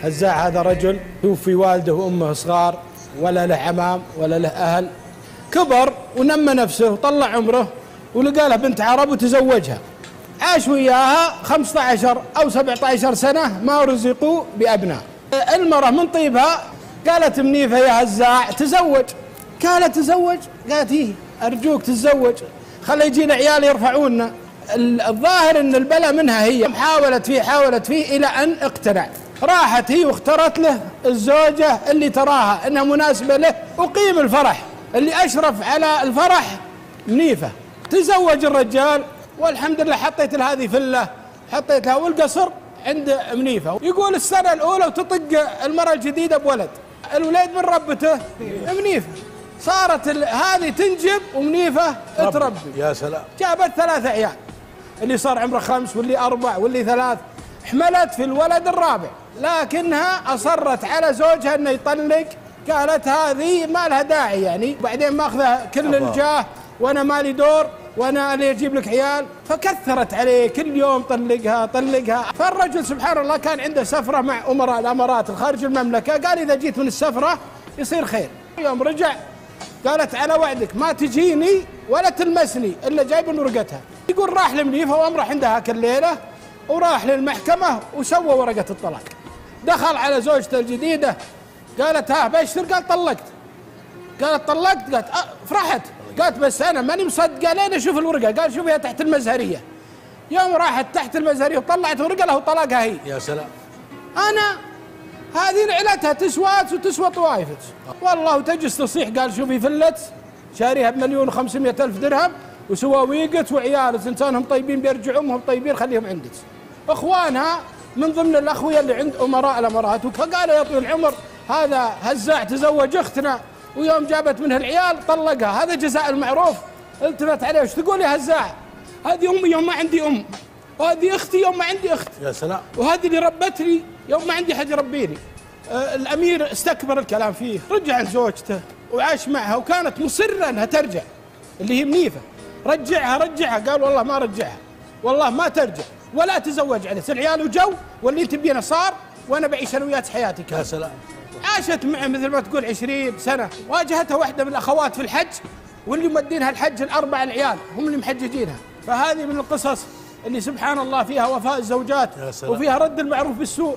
هزاع هذا رجل توفي والده وأمه صغار، ولا له عمام ولا له أهل. كبر ونمى نفسه وطلع عمره ولقى له بنت عرب وتزوجها. عاش وياها 15 أو 17 سنة ما رزقوا بأبناء. المرأة من طيبها قالت منيفة يا هزاع تزوج. قالت تزوج؟ قالت إيه أرجوك تتزوج، خلي يجينا عيال يرفعونا. الظاهر أن البلاء منها هي. حاولت فيه إلى أن اقتنع. راحت هي واختارت له الزوجة اللي تراها أنها مناسبة له، وقيم الفرح. اللي أشرف على الفرح منيفة. تزوج الرجال والحمد لله. حطيت له هذه فلة، حطيت لها والقصر عند منيفة. يقول السنة الأولى وتطق المرأة الجديدة بولد. الوليد من ربته منيفة. صارت هذه تنجب ومنيفة تربي. يا سلام. جابت 3 عيال، اللي صار عمره 5 واللي 4 واللي 3. حملت في الولد الرابع، لكنها أصرت على زوجها أنه يطلق. قالت هذه ما لها داعي يعني، وبعدين ماخذه كل الجاه وأنا مالي دور وأنا اللي أجيب لك عيال. فكثرت عليه كل يوم طلقها. فالرجل سبحان الله كان عنده سفرة مع أمراء الأمارات خارج المملكة. قال إذا جيت من السفرة يصير خير. يوم رجع قالت على وعدك ما تجيني ولا تلمسني إلا جايب ورقتها. يقول راح لمنيفة وأمرح عندها كل ليلة، وراح للمحكمة وسوى ورقة الطلاق. دخل على زوجته الجديدة قالت ها بشتر؟ قال طلقت. قالت طلقت؟ قالت فرحت. قالت بس أنا ماني مصدقة لين أشوف الورقة. قال شوفيها تحت المزهرية. يوم راحت تحت المزهرية وطلعت ورقة له طلاقها هي. يا سلام. أنا هذه نعلتها تسوى وتسوى طوائفك والله. وتجلس تصيح. قال شوفي فلت شاريها ب1,500,000 درهم وسواويقت وعيال إنسانهم طيبين بيرجعوا أمهم طيبين خليهم عندك. إخوانها من ضمن الأخوية اللي عند أمراء الأمارات. وقالوا يا طويل العمر هذا هزاع تزوج أختنا ويوم جابت منها العيال طلقها، هذا جزاء المعروف. التفت عليه وش تقول يا هزاع؟ هذه أمي يوم ما عندي أم، وهذه أختي يوم ما عندي أخت. يا سلام. وهذه اللي ربتني يوم ما عندي حد يربيني. الأمير استكبر الكلام فيه. رجع لزوجته وعاش معها وكانت مصرة أنها ترجع، اللي هي منيفة. رجعها. قال والله ما رجعها، والله ما ترجع ولا تزوج عليه. العيال وجو واللي انت بينا صار وانا بعيش انا وياك حياتي. يا سلام. عاشت معه مثل ما تقول 20 سنة. واجهتها واحدة من الأخوات في الحج، واللي مودينها الحج ال4 العيال هم اللي محججينها. فهذه من القصص اللي سبحان الله فيها وفاء الزوجات وفيها رد المعروف بالسوء.